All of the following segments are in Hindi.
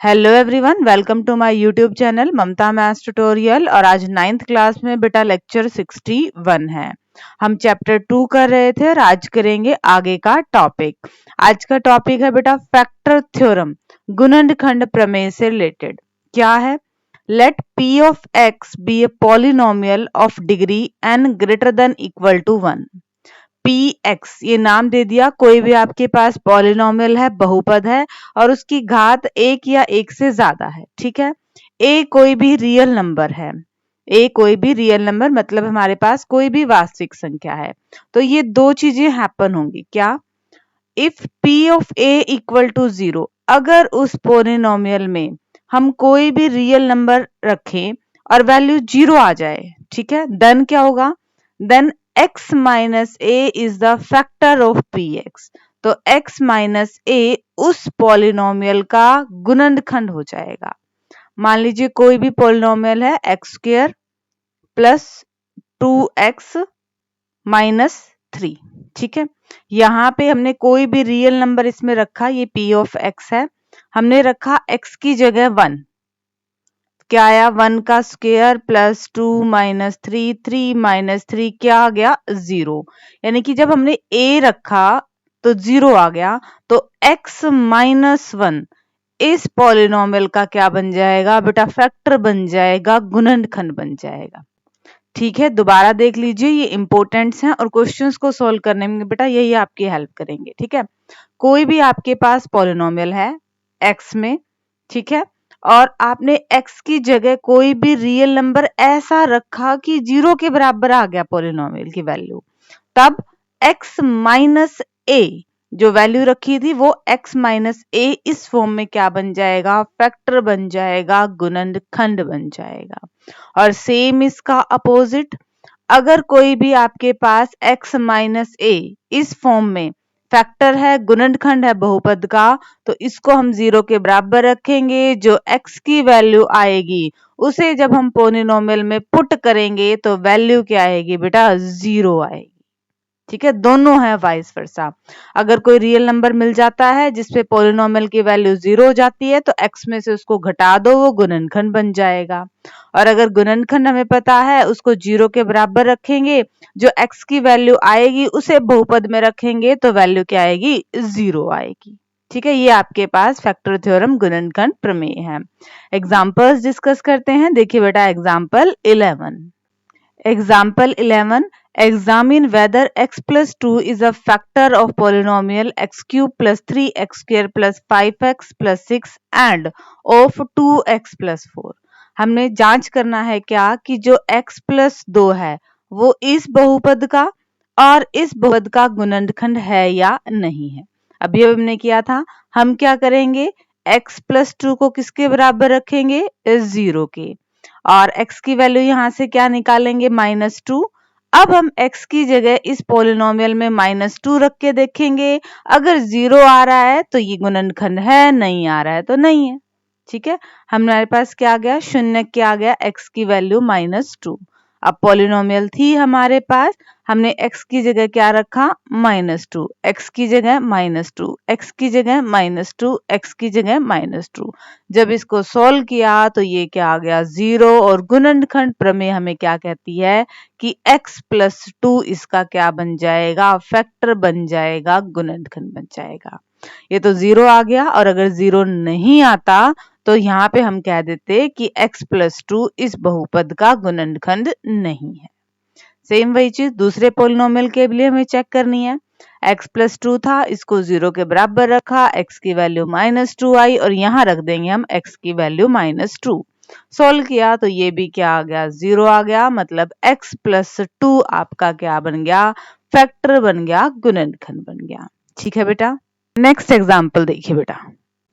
Hello everyone, welcome to my YouTube channel Mamta maths tutorial. और आज 9th क्लास में बेटा लेक्चर 61 है। हम चैप्टर 2 कर रहे थे और आज करेंगे आगे का टॉपिक। आज का टॉपिक है बेटा फैक्टर थ्योरम, गुणनखंड प्रमेय से रिलेटेड। क्या है? Let p of x be a polynomial of degree n greater than equal to 1। px ये नाम दे दिया, कोई भी आपके पास पॉलिनोमियल है, बहुपद है और उसकी घात एक या एक से ज्यादा है। ठीक है। a कोई भी रियल नंबर है, a कोई भी रियल नंबर मतलब हमारे पास कोई भी वास्तविक संख्या है। तो ये दो चीजें हैपन होंगी। क्या? If p of a equal to 0, अगर उस पॉलिनोमियल में हम कोई भी रियल नंबर रखें और वैल्यू 0 आ जाए, ठीक है, देन क्या होगा? Then x minus a is the factor of px। तो x माइनस a उस पॉलिनोमियल का गुणनखंड हो जाएगा। मान लीजिए कोई भी पॉलिनोमियल है x square plus 2x minus 3। ठीक है। यहाँ पे हमने कोई भी रियल नंबर इसमें रखा, ये p ऑफ x है, हमने रखा x की जगह 1। क्या आया? 1 का स्क्वायर प्लस 2 माइनस 3, 3 माइनस 3 क्या आ गया? 0। यानी कि जब हमने a रखा तो 0 आ गया। तो x माइनस 1 इस पॉलिनोमियल का क्या बन जाएगा बेटा? फैक्टर बन जाएगा, गुणनखंड बन जाएगा। ठीक है, दोबारा देख लीजिए, ये इंपॉर्टेंट्स हैं और क्वेश्चंस को सॉल्व करने में बेटा यही आपकी हेल्प करेंगे। ठीक है। कोई भी आपके पास पॉलिनोमियल है x में, ठीक है, और आपने x की जगह कोई भी रियल नंबर ऐसा रखा कि 0 के बराबर आ गया पॉलिनोमियल की वैल्यू, तब x माइनस a जो वैल्यू रखी थी वो x माइनस a इस फॉर्म में क्या बन जाएगा? फैक्टर बन जाएगा, गुणनखंड बन जाएगा। और सेम इसका अपोजिट, अगर कोई भी आपके पास x माइनस a इस फॉर्म में फैक्टर है, गुणनखंड है बहुपद का, तो इसको हम 0 के बराबर रखेंगे। जो x की वैल्यू आएगी उसे जब हम पॉलिनोमियल में पुट करेंगे तो वैल्यू क्या आएगी बेटा? 0 आएगी। ठीक है, दोनों है वाइस वर्सा। अगर कोई रियल नंबर मिल जाता है जिसपे पॉलिनोमियल की वैल्यू 0 हो जाती है तो x में से उसको घटा दो, वो गुणनखंड बन जाएगा। और अगर गुणनखंड हमें पता है उसको 0 के बराबर रखेंगे, जो x की वैल्यू आएगी उसे बहुपद में रखेंगे तो वैल्यू क्या आएगी? 0 आएगी। ठीक है, ये आपके पास फैक्टर थ्योरम गुणनखंड प्रमेय है। एग्जांपल्स डिस्कस करते हैं। देखिए बेटा example 11। Example 11. Examine whether x plus 2 is a factor of polynomial x cube plus 3x square plus 5x plus 6 and of 2x plus 4. हमने जांच करना है क्या कि जो x plus 2 है वो इस बहुपद का और इस बहुपद का गुणनखंड है या नहीं है। अभी हमने किया था, हम क्या करेंगे? x plus 2 को किसके बराबर रखेंगे? 0 के। और x की वैल्यू यहां से क्या निकालेंगे? -2। अब हम x की जगह इस पॉलिनोमियल में -2 रख के देखेंगे, अगर 0 आ रहा है तो ये गुणनखंड है, नहीं आ रहा है तो नहीं है। ठीक है, हमारे पास क्या आ गया? शून्य क्या आ गया? x की वैल्यू -2। अब पॉलिनोमियल थी हमारे पास, हमने x की जगह क्या रखा? -2, x की जगह -2, x की जगह -2, x की जगह -2। जब इसको सोल्व किया तो ये क्या आ गया? 0। और गुणनखंड प्रमेय हमें क्या कहती है कि x प्लस 2 इसका क्या बन जाएगा? फैक्टर बन जाएगा, गुणनखंड बन जाएगा। ये तो 0 आ गया, और अगर 0 नहीं आता तो यहाँ पे हम कह देते कि x प्लस 2 इस बहुपद का गुणनखंड नहीं है। सेम वही चीज दूसरे पॉलिनोमियल के लिए हमें चेक करनी है। x प्लस 2 था, इसको 0 के बराबर रखा, x की वैल्यू -2 आई और यहाँ रख देंगे हम x की वैल्यू -2। सोल्व किया तो ये भी क्या आ गया? 0 आ गया। मतलब x प्लस 2 आपका क्या बन गया? फैक्टर बन गया, गुणनखंड बन गया। ठीक है बेटा। नेक्स्ट एग्जाम्पल देखिए बेटा,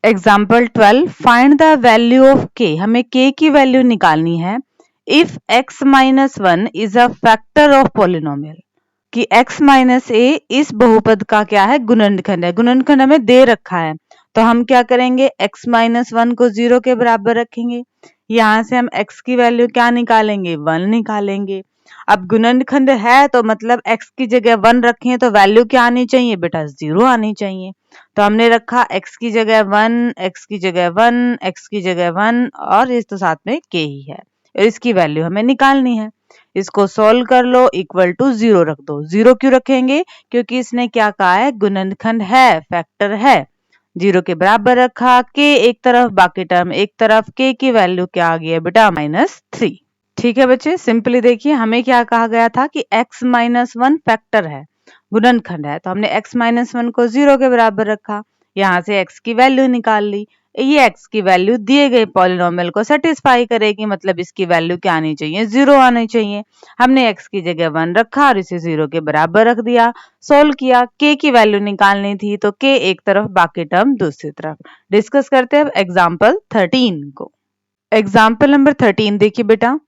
example 12। Find the value of k। हमें k की वैल्यू निकालनी है if x minus 1 is a factor of polynomial, कि x माइनस a इस बहुपद का क्या है? गुणनखंड है। गुणनखंड हमें दे रखा है तो हम क्या करेंगे? x माइनस 1 को 0 के बराबर रखेंगे। यहाँ से हम x की वैल्यू क्या निकालेंगे? 1 निकालेंगे। अब गुणनखंड है तो मतलब x की जगह 1 रखें तो वैल्यू क्या आनी चाहिए बेटा, 0 आनी चाहिए। तो हमने रखा x की जगह 1, x की जगह 1, x की जगह 1 और इस तो साथ में k ही है और इसकी वैल्यू हमें निकालनी है। इसको सोल्व कर लो, इक्वल टू 0 रख दो। 0 क्यों रखेंगे, क्योंकि इसने क्या कहा है, गुणनखंड है, फैक्टर है। 0 के बराबर रखा, k एक तरफ बाकी टर्म एक तरफ, k की वैल्यू क्या आ गई है बेटा, -3। ठीक है बच्चे, सिंपली देखिए हमें क्या कहा गया था कि x - 1 फैक्टर है, गुणनखंड है, तो हमने x - 1 को 0 के बराबर रखा, यहाँ से x की वैल्यू निकाल ली। ये x की वैल्यू दिए गए पॉलिनोमियल को सेटिस्फाई करेगी, मतलब इसकी वैल्यू क्या आनी चाहिए, 0 आनी चाहिए। हमने x की जगह 1 रखा और इसे 0 के बराबर रख दिया। सोल्व किया, k की वैल्यू निकालनी थी तो k एक तरफ बाकी टर्म दूसरी तरफ। डिस्कस करते हैं एग्जाम्पल 13 को। एग्जाम्पल नंबर 13 देखिए बेटा,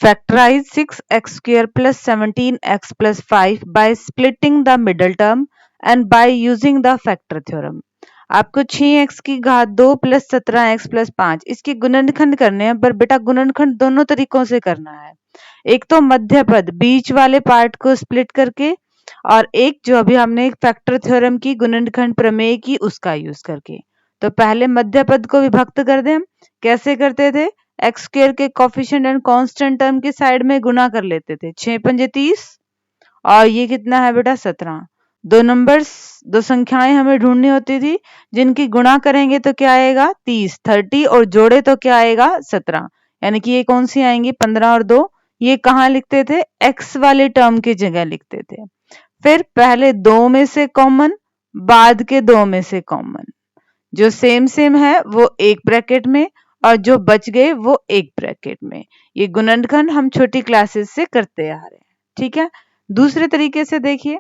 factorize 6x² plus 17x plus 5 by splitting the middle term and by using the factor theorem। आपको 6x की घात 2 प्लस 17x प्लस 5 इसके गुणनखंड करने हैं, पर बेटा गुणनखंड दोनों तरीकों से करना है। एक तो मध्य पद बीच वाले पार्ट को स्प्लिट करके, और एक जो अभी हमने फैक्टर थ्योरम की गुणनखंड प्रमेय की उसका यूज करके। तो पहले मध्य पद को विभक्त कर दें। हम कैसे करते थे, एक्स स्क्वायर के कोफिशिएंट एंड कांस्टेंट टर्म की साइड में गुना कर लेते थे, 6 पंजे 30 और ये कितना है बेटा 17। दो संख्याएं हमें ढूंढनी होती थी जिनकी गुणा करेंगे तो क्या आएगा 30, 30 और जोड़े तो क्या आएगा 17, यानी कि ये कौन सी आएंगी 15 और 2। ये कहाँ लिखते थे, एक्स वाले टर्म की जगह लिखते थे। फिर पहले 2 में से कॉमन, बाद के 2 में से कॉमन, जो सेम सेम है वो एक ब्रैकेट में और जो बच गए वो एक ब्रैकेट में। ये गुणनखंड हम छोटी क्लासेस से करते आ रहे हैं, ठीक है। दूसरे तरीके से देखिए,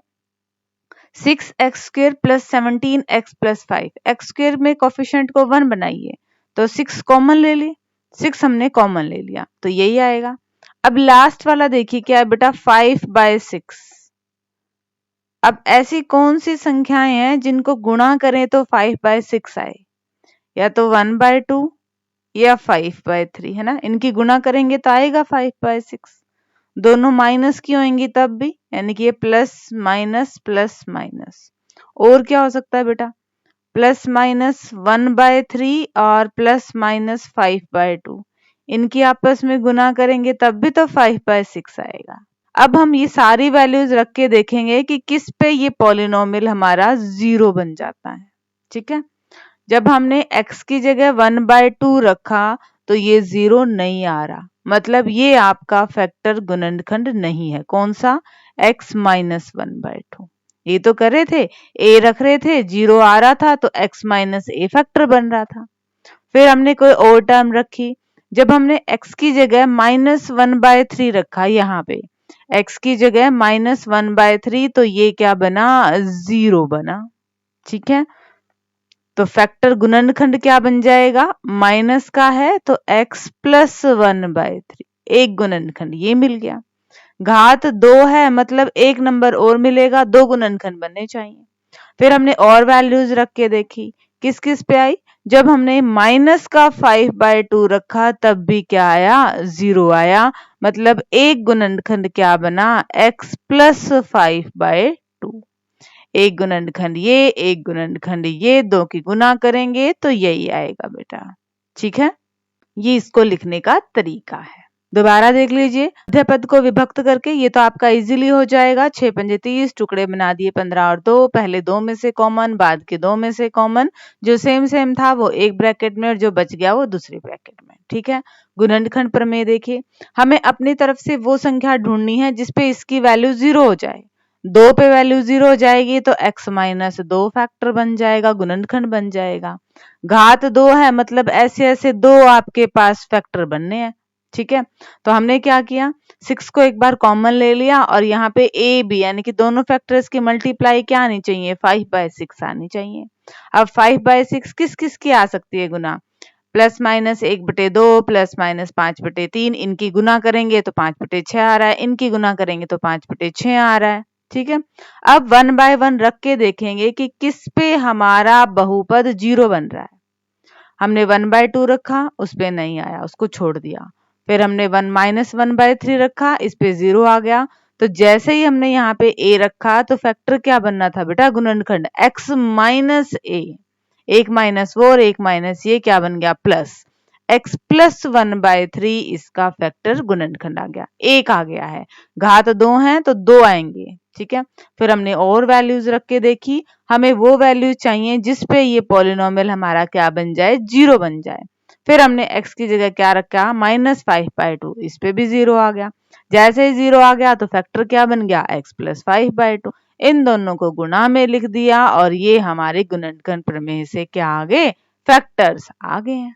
6x² plus 17x plus 5, x square में कोफिशिएंट को 1 बनाइए तो 6 कॉमन ले ली, 6 हमने कॉमन ले लिया तो यही आएगा। अब लास्ट वाला देखिए क्या है बेटा, 5/6। अब ऐसी कौन सी संख्याएं हैं जिनको गुणा करें तो 5/6 आए, या तो 1/2 या 5/3 है ना, इनकी गुणा करेंगे तो आएगा 5/6। दोनों माइनस की होंगी तब भी, यानी कि ये प्लस माइनस प्लस माइनस। और क्या हो सकता है बेटा, प्लस माइनस 1/3 और प्लस माइनस 5/2, इनकी आपस में गुना करेंगे तब भी तो 5/6 आएगा। अब हम ये सारी वैल्यूज रख के देखेंगे कि किस पे ये पॉलिनोमियल हमारा 0 बन जाता है, ठीक है। जब हमने x की जगह 1/2 रखा तो ये 0 नहीं आ रहा, मतलब ये आपका फैक्टर गुणनखंड नहीं है। कौन सा, x - 1/2। ये तो कर रहे थे, a रख रहे थे, 0 आ रहा था तो x - a फैक्टर बन रहा था। फिर हमने कोई और टर्म रखी, जब हमने x की जगह -1/3 रखा, यहाँ पे x की जगह -1/3 तो ये क्या बना, 0 बना, ठीक है। तो फैक्टर गुणनखंड क्या बन जाएगा, माइनस का है तो x + 1/3, एक गुणनखंड ये मिल गया। घात 2 है मतलब एक नंबर और मिलेगा, 2 गुणनखंड बनने चाहिए। फिर हमने और वैल्यूज रख के देखी, किस किस पे आई, जब हमने माइनस का 5/2 रखा तब भी क्या आया, 0 आया, मतलब एक गुणनखंड क्या बना, x + 5/2। एक गुणनखंड ये, एक गुणनखंड ये, दो की गुना करेंगे तो यही आएगा बेटा, ठीक है। ये इसको लिखने का तरीका है। दोबारा देख लीजिए, मध्य पद को विभक्त करके ये तो आपका इजीली हो जाएगा, 6 पंजे 30, टुकड़े बना दिए 15 और 2, पहले 2 में से कॉमन, बाद के 2 में से कॉमन, जो सेम सेम था वो एक ब्रैकेट में और जो बच गया वो दूसरी ब्रैकेट में, ठीक है। गुणनखंड प्रमेय देखिए, हमें अपनी तरफ से वो संख्या ढूंढनी है जिसपे इसकी वैल्यू 0 हो जाए। 2 पे वैल्यू 0 हो जाएगी तो x - 2 फैक्टर बन जाएगा, गुणनखंड बन जाएगा। घात 2 है मतलब ऐसे ऐसे 2 आपके पास फैक्टर बनने हैं, ठीक है। तो हमने क्या किया, 6 को एक बार कॉमन ले लिया और यहाँ पे a b यानी कि दोनों फैक्टर्स की मल्टीप्लाई क्या आनी चाहिए, 5/6 आनी चाहिए। अब 5/6 किस किस की आ सकती है गुना, प्लस माइनस 1/2 प्लस माइनस 5/3, इनकी गुना करेंगे तो 5/6 आ रहा है, इनकी गुना करेंगे तो 5/6 आ रहा है, ठीक है। अब 1 बाय 1 रख के देखेंगे कि किस पे हमारा बहुपद 0 बन रहा है। हमने 1/2 रखा, उस पे नहीं आया, उसको छोड़ दिया। फिर हमने 1 माइनस 1/3 रखा, इस पे 0 आ गया। तो जैसे ही हमने यहाँ पे a रखा तो फैक्टर क्या बनना था बेटा, गुणनखंड x माइनस a, 1 माइनस वो और 1 माइनस ये क्या बन गया, प्लस x प्लस 1/3 इसका फैक्टर गुणनखंड आ गया, 1 आ गया है। घात 2 है तो 2 आएंगे, ठीक है। फिर हमने और वैल्यूज रख के देखी, हमें वो वैल्यू चाहिए जिसपे ये पॉलिनोमियल हमारा क्या बन जाए, 0 बन जाए। फिर हमने x की जगह क्या रखा, -5/2, इस पे भी 0 आ गया। जैसे ही 0 आ गया तो फैक्टर क्या बन गया, x प्लस 5/2। इन दोनों को गुणा में लिख दिया और ये हमारे गुणनखंड प्रमेय से क्या आ गए, फैक्टर्स आ गए हैं,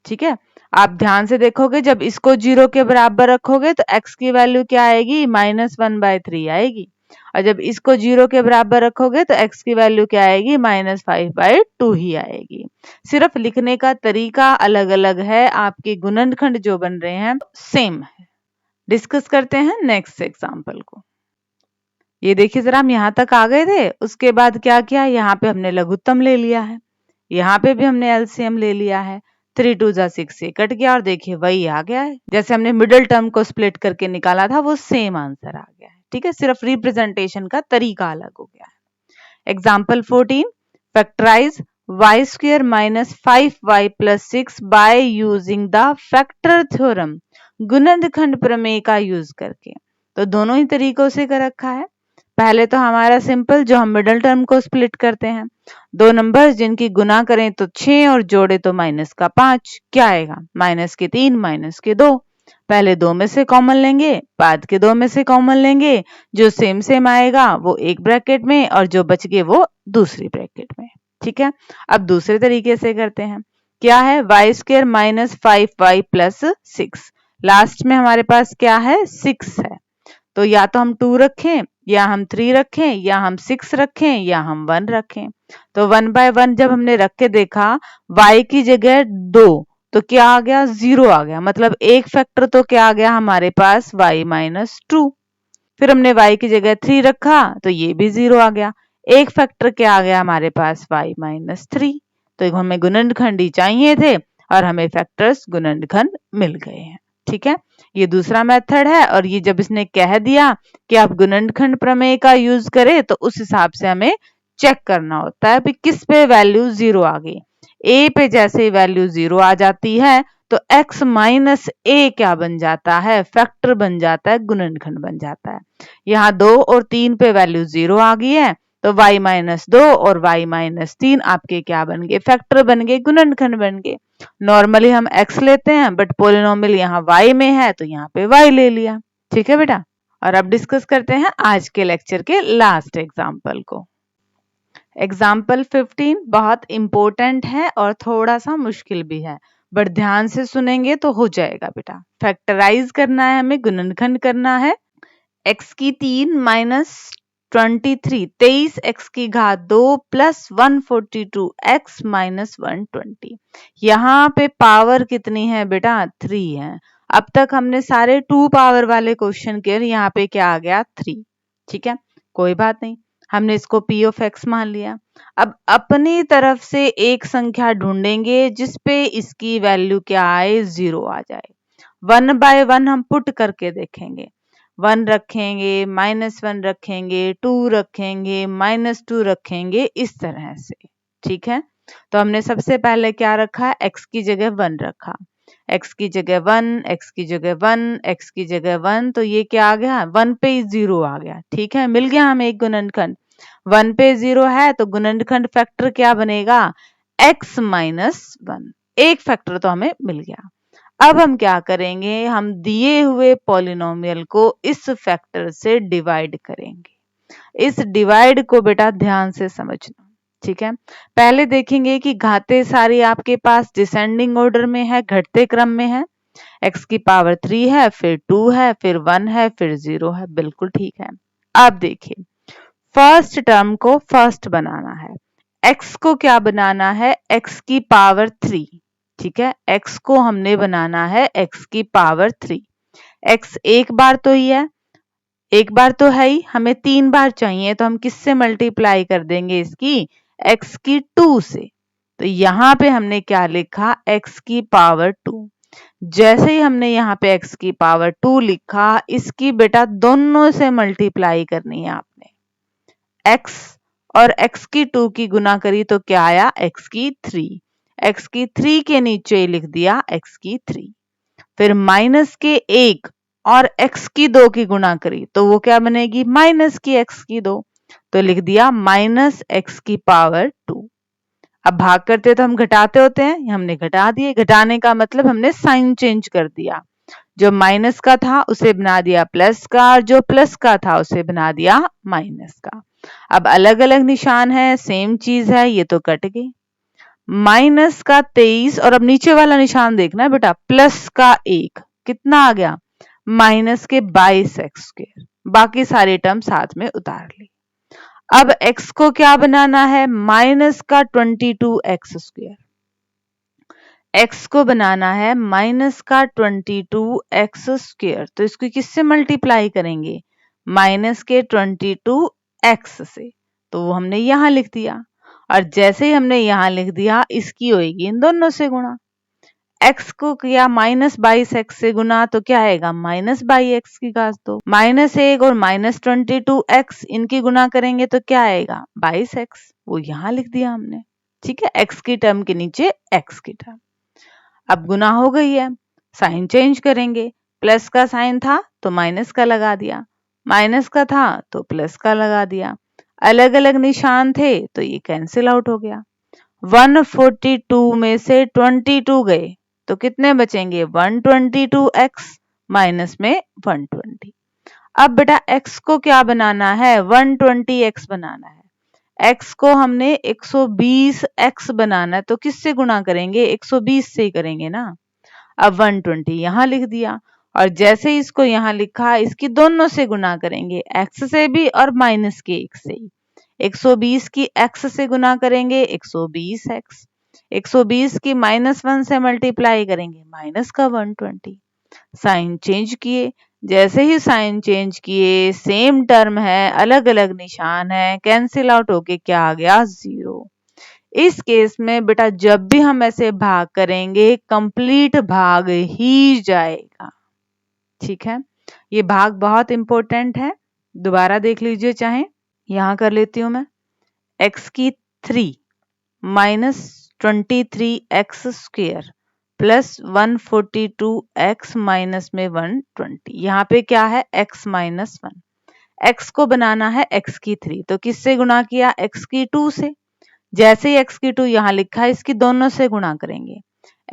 ठीक है। आप ध्यान से देखोगे, जब इसको 0 के बराबर रखोगे तो x की वैल्यू क्या आएगी, -1/3 आएगी। और जब इसको 0 के बराबर रखोगे तो x की वैल्यू क्या आएगी, -5/2 ही आएगी। सिर्फ लिखने का तरीका अलग अलग है, आपके गुणनखंड जो बन रहे हैं सेम है। डिस्कस करते हैं नेक्स्ट एग्जाम्पल को। ये देखिए जरा, हम यहाँ तक आ गए थे, उसके बाद क्या किया, यहाँ पे हमने लघुत्तम ले लिया है, यहाँ पे भी हमने एलसीएम ले लिया है। 3 2 जा 6 से कट गया और देखिए वही आ गया है, जैसे हमने मिडिल टर्म को स्प्लिट करके निकाला था वो सेम आंसर आ गया है, ठीक है। सिर्फ रिप्रेजेंटेशन का तरीका अलग हो गया है। Example 14, factorise y square minus 5y plus 6 by using the factor theorem, गुणनखंड प्रमेय का यूज करके। तो दोनों ही तरीकों से कर रखा है। पहले तो हमारा सिंपल, जो हम मिडिल टर्म को स्प्लिट करते हैं, दो नंबर्स जिनकी गुना करें तो 6 और जोड़े तो माइनस का 5, क्या आएगा, माइनस के 3 माइनस के 2। पहले 2 में से कॉमन लेंगे, बाद के 2 में से कॉमन लेंगे, जो सेम सेम आएगा वो एक ब्रैकेट में और जो बच गए वो दूसरी ब्रैकेट में, ठीक है। अब दूसरे तरीके से करते हैं, क्या है, Y square minus 5y plus 6, last में हमारे पास क्या है, 6 है। तो या तो हम 2 रखें, या हम 3 रखें, या हम 6 रखें, या हम 1 रखें। तो 1/1 जब हमने रख के देखा, y की जगह 2 तो क्या आ गया, 0 आ गया, मतलब एक फैक्टर तो क्या आ गया हमारे पास, y माइनस 2। फिर हमने y की जगह 3 रखा तो ये भी 0 आ गया, एक फैक्टर क्या आ गया हमारे पास, y माइनस 3। तो हमें गुणनखंड ही चाहिए थे और हमें फैक्टर्स गुणनखंड मिल गए हैं, ठीक है। ये दूसरा मेथड है, और ये जब इसने कह दिया कि आप गुणनखंड प्रमेय का यूज करें तो उस हिसाब से हमें चेक करना होता है कि किस पे वैल्यू 0 आ गई। a पे जैसे ही वैल्यू 0 आ जाती है तो x माइनस a क्या बन जाता है, फैक्टर बन जाता है, गुणनखंड बन जाता है। यहाँ 2 और 3 पे वैल्यू 0 आ गई है तो y माइनस 2 और y माइनस 3 आपके क्या बन गए, फैक्टर बन गए, गुणनखंड बन गए। नॉर्मली हम x लेते हैं, बट पोलिनोमियल यहाँ y में है तो यहाँ पे y ले लिया, ठीक है बेटा। और अब डिस्कस करते हैं आज के लेक्चर के लास्ट एग्जाम्पल को। एग्जाम्पल 15 बहुत इंपॉर्टेंट है और थोड़ा सा मुश्किल भी है, बट ध्यान से सुनेंगे तो हो जाएगा बेटा। फैक्टराइज करना है हमें, गुणनखंड करना है। x की 3 माइनस 23, 23 x की घात 2 प्लस 142 x माइनस 120। यहाँ पे पावर कितनी है बेटा, 3 है। अब तक हमने सारे 2 पावर वाले क्वेश्चन किए, यहाँ पे क्या आ गया, 3, ठीक है। कोई बात नहीं, हमने इसको p ऑफ x मान लिया। अब अपनी तरफ से एक संख्या ढूंढेंगे जिसपे इसकी वैल्यू क्या आए, 0 आ जाए। 1/1 हम पुट करके देखेंगे, 1 रखेंगे, -1 रखेंगे, 2 रखेंगे, -2 रखेंगे, इस तरह से, ठीक है। तो हमने सबसे पहले क्या रखा, x की जगह 1 रखा, x की जगह 1, x की जगह 1, x की जगह 1, तो ये क्या आ गया, 1 पे 0 आ गया, ठीक है। मिल गया हमें एक गुणनखंड, 1 पे 0 है तो गुणनखंड फैक्टर क्या बनेगा, x माइनस 1, एक फैक्टर तो हमें मिल गया। अब हम क्या करेंगे, हम दिए हुए पॉलिनोमियल को इस फैक्टर से डिवाइड करेंगे। इस डिवाइड को बेटा ध्यान से समझना, ठीक है। पहले देखेंगे कि घातें सारी आपके पास डिसेंडिंग ऑर्डर में है, घटते क्रम में है। x की पावर 3 है, फिर 2 है, फिर 1 है, फिर 0 है, बिल्कुल ठीक है। अब देखिए, फर्स्ट टर्म को फर्स्ट बनाना है, x को क्या बनाना है, x की पावर 3, ठीक है। x को हमने बनाना है x की पावर 3। x एक बार तो ही है, एक बार तो है ही, हमें 3 बार चाहिए तो हम किससे मल्टीप्लाई कर देंगे, इसकी x की 2 से। तो यहाँ पे हमने क्या लिखा, x की पावर 2। जैसे ही हमने यहाँ पे x की पावर 2 लिखा, इसकी बेटा दोनों से मल्टीप्लाई करनी है आपने। x और x की 2 की गुना करी तो क्या आया, x की 3। x की 3 के नीचे लिख दिया x की 3। फिर माइनस के 1 और x की 2 की गुना करी तो वो क्या बनेगी, माइनस की x की 2। तो लिख दिया माइनस x की पावर 2। अब भाग करते तो हम घटाते होते हैं, हमने घटा दिए। घटाने का मतलब हमने साइन चेंज कर दिया। जो माइनस का था उसे बना दिया प्लस का, और जो प्लस का था उसे बना दिया माइनस का। अब अलग अलग निशान है, सेम चीज है, ये तो कट गई। माइनस का 23 और अब नीचे वाला निशान देखना है बेटा, प्लस का 1 कितना आ गया, माइनस के 22x²। बाकी सारे टर्म साथ में उतार ली। अब x को क्या बनाना है, माइनस का 22x²। x को बनाना है माइनस का 22x²। तो इसको किससे मल्टीप्लाई करेंगे, माइनस के 22x से। तो वो हमने यहां लिख दिया, और जैसे ही हमने यहां लिख दिया, इसकी होगी इन दोनों से गुणा। x को किया माइनस 22x से गुना तो क्या आएगा, माइनस 22x की घात 2। माइनस 1 और माइनस 22x इनकी गुना करेंगे तो क्या आएगा, 22x। वो यहां लिख दिया हमने। ठीक है, x की टर्म के नीचे x की टर्म। अब गुना हो गई है, साइन चेंज करेंगे। प्लस का साइन था तो माइनस का लगा दिया, माइनस का था तो प्लस का लगा दिया। अलग अलग निशान थे तो ये कैंसिल आउट हो गया। 142 में से 22 गए तो कितने बचेंगे, 122x माइनस में 120। अब बेटा x को क्या बनाना है, 120x बनाना है। x को हमने 120x बनाना है, तो किससे गुणा करेंगे, 120 से ही करेंगे ना। अब 120 यहां लिख दिया, और जैसे ही इसको यहां लिखा, इसकी दोनों से गुणा करेंगे, x से भी और माइनस के 1 से ही। 120 की x से गुना करेंगे 120x, 120 की -1 से मल्टीप्लाई करेंगे माइनस का 120। साइन चेंज किए, जैसे ही साइन चेंज किए, सेम टर्म है, अलग अलग निशान है, कैंसिल आउट होके क्या आ गया, 0। इस केस में बेटा जब भी हम ऐसे भाग करेंगे, कंप्लीट भाग ही जाएगा। ठीक है, ये भाग बहुत इंपॉर्टेंट है, दोबारा देख लीजिए चाहे। यहां कर लेती हूं मैं, x की 3 minus 23x² plus 142x minus में 120। यहाँ पे क्या है, x माइनस 1। x को बनाना है x की 3, तो किससे गुणा किया, x की 2 से। जैसे ही x की 2 यहाँ लिखा है, इसकी दोनों से गुणा करेंगे।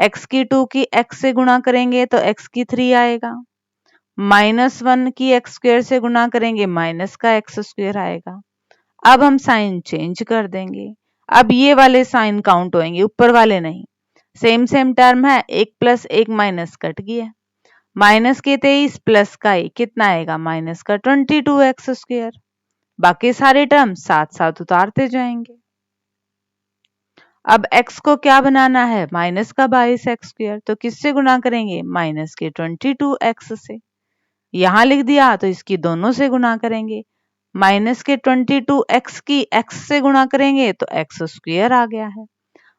x की 2 की x से गुणा करेंगे तो x की 3 आएगा। -1 की x² से गुणा करेंगे, माइनस का x² आएगा। अब हम साइन चेंज कर देंगे। अब ये वाले साइन काउंट होंगे, ऊपर वाले नहीं। सेम सेम टर्म है, 1 प्लस 1 माइनस कट गया। माइनस के 23 प्लस का 1 कितना आएगा, माइनस का 22x²। बाकी सारे टर्म साथ साथ उतारते जाएंगे। अब x को क्या बनाना है, माइनस का 22x²। तो किससे गुणा करेंगे, माइनस के 22x से। यहां लिख दिया तो इसकी दोनों से गुणा करेंगे। माइनस के 22x की x से गुणा करेंगे तो x² आ गया है।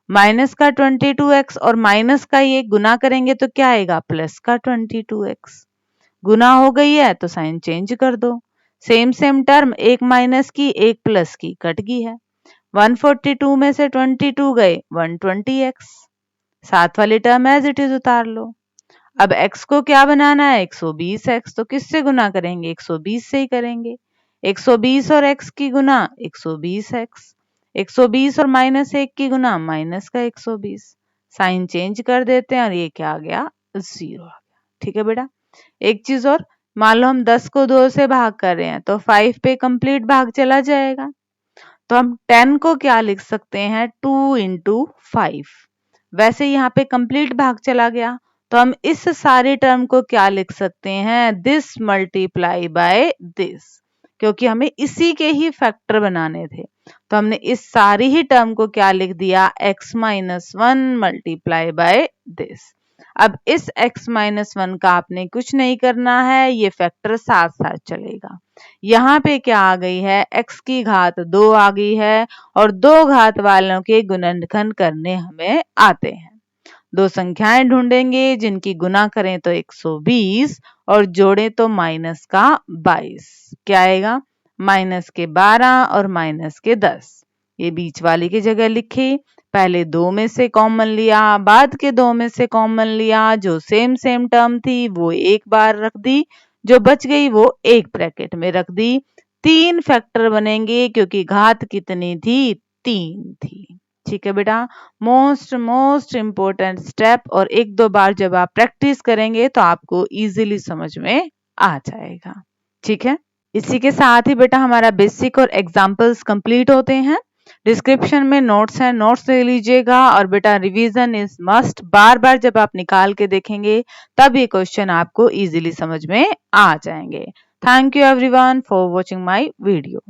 माइनस का 22x और माइनस का ये गुना करेंगे तो क्या आएगा, प्लस का 22x। गुना हो गई है तो साइन चेंज कर दो। सेम सेम टर्म, एक माइनस की एक प्लस की कट गई है। 142 में से 22 गए, 120x। साथ वाली टर्म एज इट इज उतार लो। अब x को क्या बनाना है, 120x। तो किससे गुना करेंगे, 120 से ही करेंगे। 120 और x की गुना 120x, 120 और -1 की गुना माइनस का 120। साइन चेंज कर देते हैं और ये क्या आ गया, 0 आ गया। ठीक है बेटा, एक चीज और, मान लो हम 10 को 2 से भाग कर रहे हैं तो 5 पे कंप्लीट भाग चला जाएगा। तो हम 10 को क्या लिख सकते हैं, 2 × 5। वैसे यहाँ पे कंप्लीट भाग चला गया, तो हम इस सारे टर्म को क्या लिख सकते हैं, दिस मल्टीप्लाई बाय दिस, क्योंकि हमें इसी के ही फैक्टर बनाने थे। तो हमने इस सारी ही टर्म को क्या लिख दिया, x - 1 मल्टीप्लाई बाय दिस। अब इस x - 1 का आपने कुछ नहीं करना है, ये फैक्टर साथ साथ चलेगा। यहाँ पे क्या आ गई है, x की घात 2 आ गई है, और 2 घात वालों के गुणनखंड करने हमें आते हैं। दो संख्याएं ढूंढेंगे जिनकी गुना करें तो 120 और जोड़ें तो माइनस का 22। क्या आएगा? माइनस के 12 और माइनस के 10। ये बीच वाली की जगह लिखी। पहले दो में से कॉमन लिया, बाद के दो में से कॉमन लिया। जो सेम टर्म थी वो एक बार रख दी, जो बच गई वो एक ब्रैकेट में रख दी। 3 फैक्टर बनेंगे क्योंकि घात कितनी थी? 3 थी। ठीक है बेटा, मोस्ट इम्पोर्टेंट स्टेप, और एक दो बार जब आप प्रैक्टिस करेंगे तो आपको इजीली समझ में आ जाएगा। ठीक है, इसी के साथ ही बेटा हमारा बेसिक और एग्जाम्पल्स कंप्लीट होते हैं। डिस्क्रिप्शन में नोट्स हैं, नोट्स ले लीजिएगा। और बेटा रिवीजन इज मस्ट, बार बार जब आप निकाल के देखेंगे तब ये क्वेश्चन आपको इजीली समझ में आ जाएंगे। Thank you everyone for watching my video.